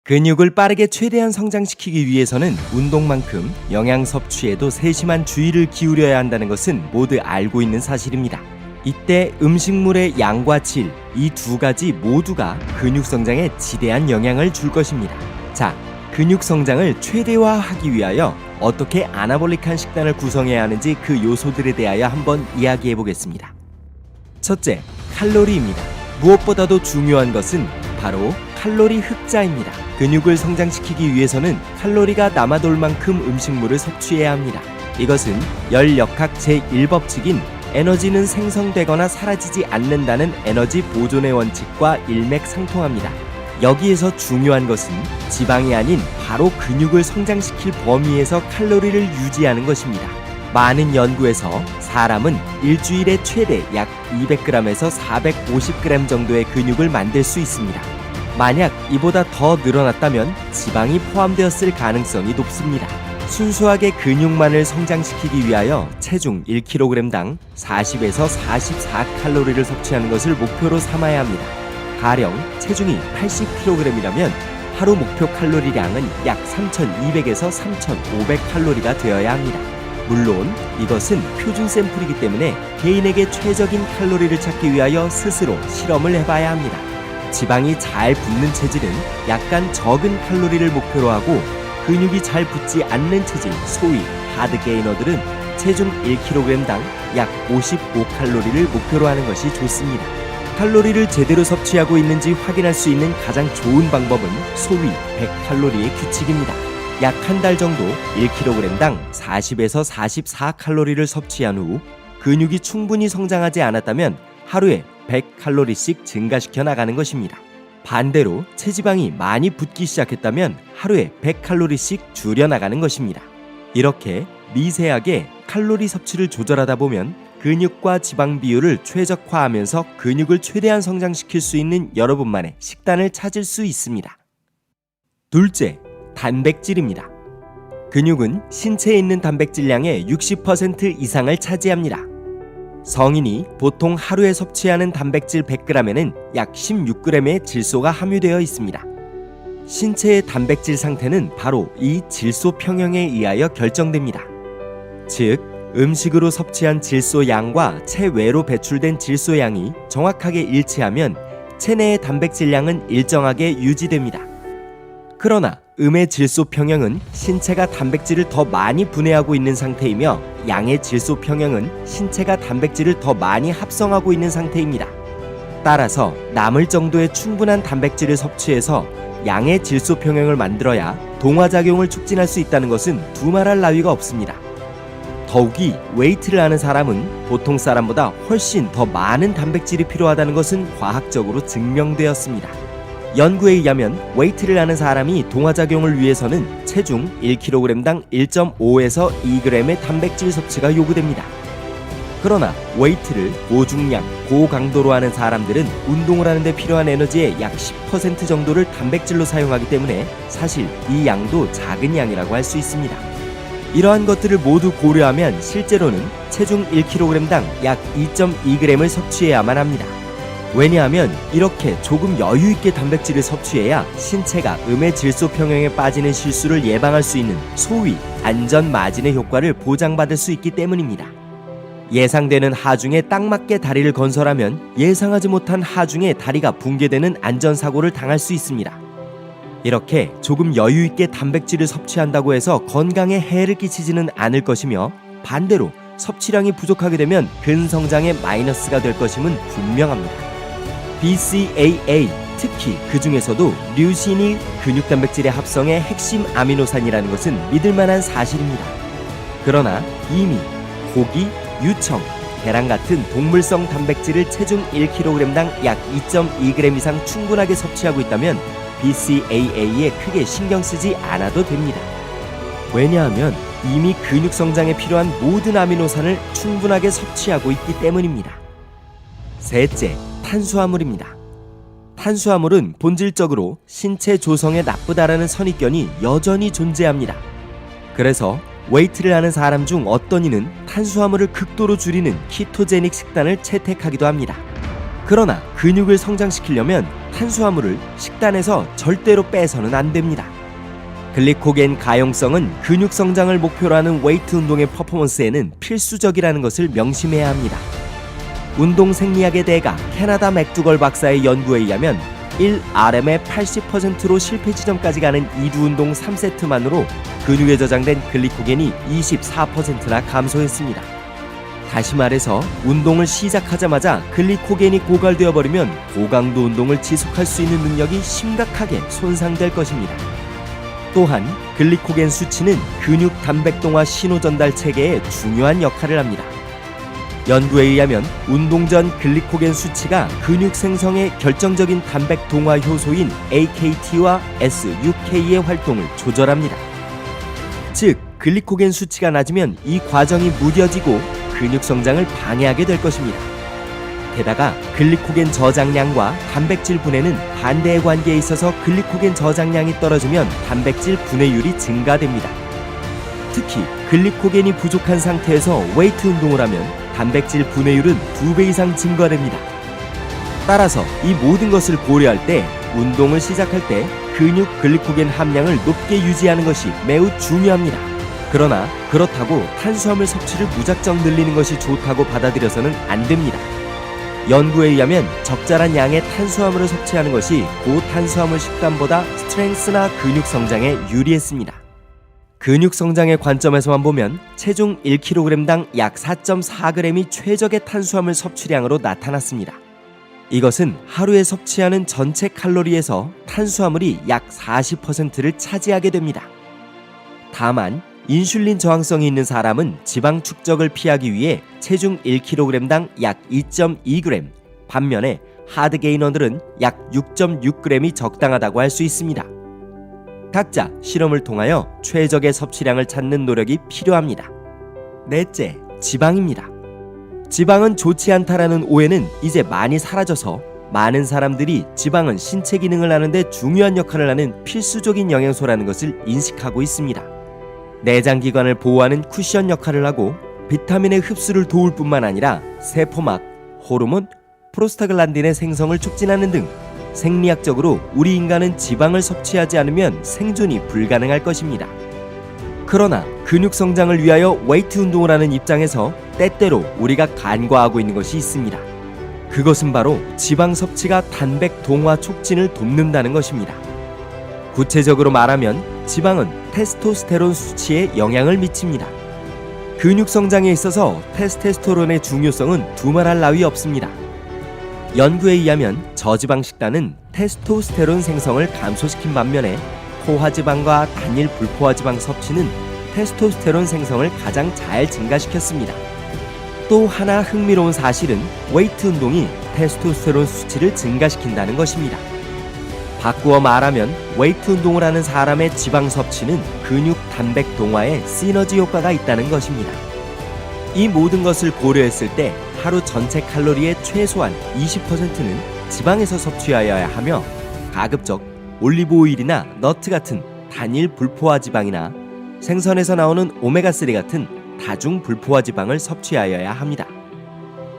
근육을 빠르게 최대한 성장시키기 위해서는 운동만큼 영양 섭취에도 세심한 주의를 기울여야 한다는 것은 모두 알고 있는 사실입니다. 이때 음식물의 양과 질, 이 두 가지 모두가 근육 성장에 지대한 영향을 줄 것입니다. 자, 근육 성장을 최대화하기 위하여 어떻게 아나볼릭한 식단을 구성해야 하는지 그 요소들에 대하여 한번 이야기해 보겠습니다. 첫째, 칼로리입니다. 무엇보다도 중요한 것은 바로 칼로리 흑자입니다. 근육을 성장시키기 위해서는 칼로리가 남아돌 만큼 음식물을 섭취해야 합니다. 이것은 열역학 제1법칙인 에너지는 생성되거나 사라지지 않는다는 에너지 보존의 원칙과 일맥상통합니다. 여기에서 중요한 것은 지방이 아닌 바로 근육을 성장시킬 범위에서 칼로리를 유지하는 것입니다. 많은 연구에서 사람은 일주일에 최대 약 200g에서 450g 정도의 근육을 만들 수 있습니다. 만약 이보다 더 늘어났다면 지방이 포함되었을 가능성이 높습니다. 순수하게 근육만을 성장시키기 위하여 체중 1kg당 40에서 44칼로리를 섭취하는 것을 목표로 삼아야 합니다. 가령 체중이 80kg이라면 하루 목표 칼로리량은 약 3200에서 3500칼로리가 되어야 합니다. 물론 이것은 표준 샘플이기 때문에 개인에게 최적인 칼로리를 찾기 위하여 스스로 실험을 해봐야 합니다. 지방이 잘 붙는 체질은 약간 적은 칼로리를 목표로 하고 근육이 잘 붙지 않는 체질, 소위 하드게이너들은 체중 1kg당 약 55칼로리를 목표로 하는 것이 좋습니다. 칼로리를 제대로 섭취하고 있는지 확인할 수 있는 가장 좋은 방법은 소위 100칼로리의 규칙입니다. 약 한 달 정도 1kg당 40에서 44칼로리를 섭취한 후 근육이 충분히 성장하지 않았다면 하루에 100칼로리씩 증가시켜 나가는 것입니다. 반대로 체지방이 많이 붙기 시작했다면 하루에 100칼로리씩 줄여나가는 것입니다. 이렇게 미세하게 칼로리 섭취를 조절하다 보면 근육과 지방 비율을 최적화하면서 근육을 최대한 성장시킬 수 있는 여러분만의 식단을 찾을 수 있습니다. 둘째, 단백질입니다. 근육은 신체에 있는 단백질량의 60% 이상을 차지합니다. 성인이 보통 하루에 섭취하는 단백질 100g에는 약 16g의 질소가 함유되어 있습니다. 신체의 단백질 상태는 바로 이 질소 평형에 의하여 결정됩니다. 즉, 음식으로 섭취한 질소 양과 체외로 배출된 질소 양이 정확하게 일치하면 체내의 단백질량은 일정하게 유지됩니다. 그러나 음의 질소 평형은 신체가 단백질을 더 많이 분해하고 있는 상태이며 양의 질소 평형은 신체가 단백질을 더 많이 합성하고 있는 상태입니다. 따라서 남을 정도의 충분한 단백질을 섭취해서 양의 질소 평형을 만들어야 동화작용을 촉진할 수 있다는 것은 두말할 나위가 없습니다. 더욱이 웨이트를 하는 사람은 보통 사람보다 훨씬 더 많은 단백질이 필요하다는 것은 과학적으로 증명되었습니다. 연구에 의하면 웨이트를 하는 사람이 동화작용을 위해서는 체중 1kg당 1.5에서 2g의 단백질 섭취가 요구됩니다. 그러나 웨이트를 고중량, 고강도로 하는 사람들은 운동을 하는 데 필요한 에너지의 약 10% 정도를 단백질로 사용하기 때문에 사실 이 양도 작은 양이라고 할 수 있습니다. 이러한 것들을 모두 고려하면 실제로는 체중 1kg당 약 2.2g을 섭취해야만 합니다. 왜냐하면 이렇게 조금 여유있게 단백질을 섭취해야 신체가 음의 질소 평형에 빠지는 실수를 예방할 수 있는 소위 안전 마진의 효과를 보장받을 수 있기 때문입니다. 예상되는 하중에 딱 맞게 다리를 건설하면 예상하지 못한 하중에 다리가 붕괴되는 안전사고를 당할 수 있습니다. 이렇게 조금 여유있게 단백질을 섭취한다고 해서 건강에 해를 끼치지는 않을 것이며 반대로 섭취량이 부족하게 되면 근성장에 마이너스가 될 것임은 분명합니다. BCAA, 특히 그 중에서도 류신이 근육단백질의 합성의 핵심 아미노산이라는 것은 믿을만한 사실입니다. 그러나 이미 고기, 유청, 계란 같은 동물성 단백질을 체중 1kg당 약 2.2g 이상 충분하게 섭취하고 있다면 BCAA에 크게 신경 쓰지 않아도 됩니다. 왜냐하면 이미 근육 성장에 필요한 모든 아미노산을 충분하게 섭취하고 있기 때문입니다. 셋째, 탄수화물입니다. 탄수화물은 본질적으로 신체 조성에 나쁘다라는 선입견이 여전히 존재합니다. 그래서 웨이트를 하는 사람 중 어떤 이는 탄수화물을 극도로 줄이는 키토제닉 식단을 채택하기도 합니다. 그러나 근육을 성장시키려면 탄수화물을 식단에서 절대로 빼서는 안 됩니다. 글리코겐 가용성은 근육 성장을 목표로 하는 웨이트 운동의 퍼포먼스에는 필수적이라는 것을 명심해야 합니다. 운동 생리학의 대가 캐나다 맥두걸 박사의 연구에 의하면 1RM의 80%로 실패 지점까지 가는 2주 운동 3세트만으로 근육에 저장된 글리코겐이 24%나 감소했습니다. 다시 말해서 운동을 시작하자마자 글리코겐이 고갈되어 버리면 고강도 운동을 지속할 수 있는 능력이 심각하게 손상될 것입니다. 또한 글리코겐 수치는 근육 단백동화 신호 전달 체계에 중요한 역할을 합니다. 연구에 의하면 운동 전 글리코겐 수치가 근육 생성의 결정적인 단백 동화 효소인 AKT와 SUK의 활동을 조절합니다. 즉, 글리코겐 수치가 낮으면 이 과정이 무뎌지고 근육 성장을 방해하게 될 것입니다. 게다가 글리코겐 저장량과 단백질 분해는 반대의 관계에 있어서 글리코겐 저장량이 떨어지면 단백질 분해율이 증가됩니다. 특히 글리코겐이 부족한 상태에서 웨이트 운동을 하면 단백질 분해율은 2배 이상 증가됩니다. 따라서 이 모든 것을 고려할 때 운동을 시작할 때 근육 글리코겐 함량을 높게 유지하는 것이 매우 중요합니다. 그러나 그렇다고 탄수화물 섭취를 무작정 늘리는 것이 좋다고 받아들여서는 안 됩니다. 연구에 의하면 적절한 양의 탄수화물을 섭취하는 것이 고탄수화물 식단보다 스트렝스나 근육 성장에 유리했습니다. 근육 성장의 관점에서만 보면 체중 1kg당 약 4.4g이 최적의 탄수화물 섭취량으로 나타났습니다. 이것은 하루에 섭취하는 전체 칼로리에서 탄수화물이 약 40%를 차지하게 됩니다. 다만 인슐린 저항성이 있는 사람은 지방 축적을 피하기 위해 체중 1kg당 약 2.2g, 반면에 하드게이너들은 약 6.6g이 적당하다고 할 수 있습니다. 각자 실험을 통하여 최적의 섭취량을 찾는 노력이 필요합니다. 넷째, 지방입니다. 지방은 좋지 않다라는 오해는 이제 많이 사라져서 많은 사람들이 지방은 신체 기능을 하는데 중요한 역할을 하는 필수적인 영양소라는 것을 인식하고 있습니다. 내장기관을 보호하는 쿠션 역할을 하고 비타민의 흡수를 도울 뿐만 아니라 세포막, 호르몬, 프로스타글란딘의 생성을 촉진하는 등 생리학적으로 우리 인간은 지방을 섭취하지 않으면 생존이 불가능할 것입니다. 그러나 근육 성장을 위하여 웨이트 운동을 하는 입장에서 때때로 우리가 간과하고 있는 것이 있습니다. 그것은 바로 지방 섭취가 단백 동화 촉진을 돕는다는 것입니다. 구체적으로 말하면 지방은 테스토스테론 수치에 영향을 미칩니다. 근육 성장에 있어서 테스토스테론의 중요성은 두말할 나위 없습니다. 연구에 의하면 저지방 식단은 테스토스테론 생성을 감소시킨 반면에 포화지방과 단일 불포화지방 섭취는 테스토스테론 생성을 가장 잘 증가시켰습니다. 또 하나 흥미로운 사실은 웨이트 운동이 테스토스테론 수치를 증가시킨다는 것입니다. 바꾸어 말하면 웨이트 운동을 하는 사람의 지방 섭취는 근육 단백 동화에 시너지 효과가 있다는 것입니다. 이 모든 것을 고려했을 때 하루 전체 칼로리의 최소한 20%는 지방에서 섭취하여야 하며 가급적 올리브 오일이나 너트 같은 단일 불포화 지방이나 생선에서 나오는 오메가3 같은 다중 불포화 지방을 섭취하여야 합니다.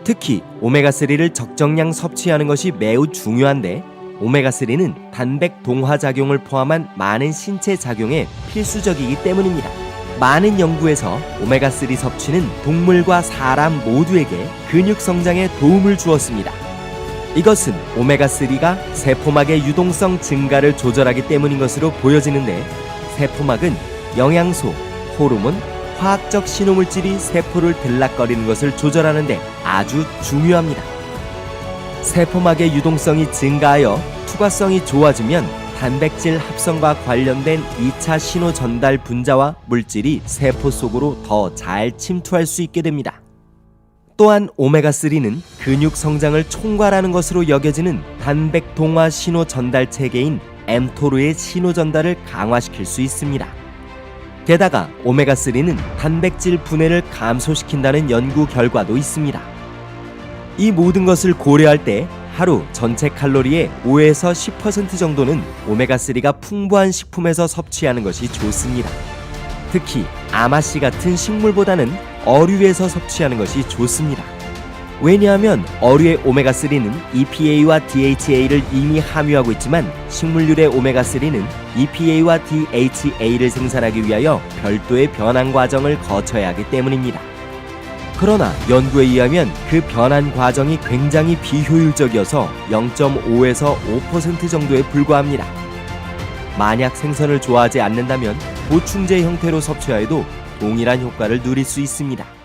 특히 오메가3를 적정량 섭취하는 것이 매우 중요한데 오메가3는 단백 동화 작용을 포함한 많은 신체 작용에 필수적이기 때문입니다. 많은 연구에서 오메가3 섭취는 동물과 사람 모두에게 근육 성장에 도움을 주었습니다. 이것은 오메가3가 세포막의 유동성 증가를 조절하기 때문인 것으로 보여지는데 세포막은 영양소, 호르몬, 화학적 신호물질이 세포를 들락거리는 것을 조절하는데 아주 중요합니다. 세포막의 유동성이 증가하여 투과성이 좋아지면 단백질 합성과 관련된 2차 신호 전달 분자와 물질이 세포 속으로 더 잘 침투할 수 있게 됩니다. 또한 오메가3는 근육 성장을 총괄하는 것으로 여겨지는 단백 동화 신호 전달 체계인 mTOR의 신호 전달을 강화시킬 수 있습니다. 게다가 오메가3는 단백질 분해를 감소시킨다는 연구 결과도 있습니다. 이 모든 것을 고려할 때 하루 전체 칼로리의 5에서 10% 정도는 오메가3가 풍부한 식품에서 섭취하는 것이 좋습니다. 특히 아마씨 같은 식물보다는 어류에서 섭취하는 것이 좋습니다. 왜냐하면 어류의 오메가3는 EPA와 DHA를 이미 함유하고 있지만 식물유의 오메가3는 EPA와 DHA를 생산하기 위하여 별도의 변환 과정을 거쳐야 하기 때문입니다. 그러나 연구에 의하면 그 변환 과정이 굉장히 비효율적이어서 0.5에서 5% 정도에 불과합니다. 만약 생선을 좋아하지 않는다면 보충제 형태로 섭취하여도 동일한 효과를 누릴 수 있습니다.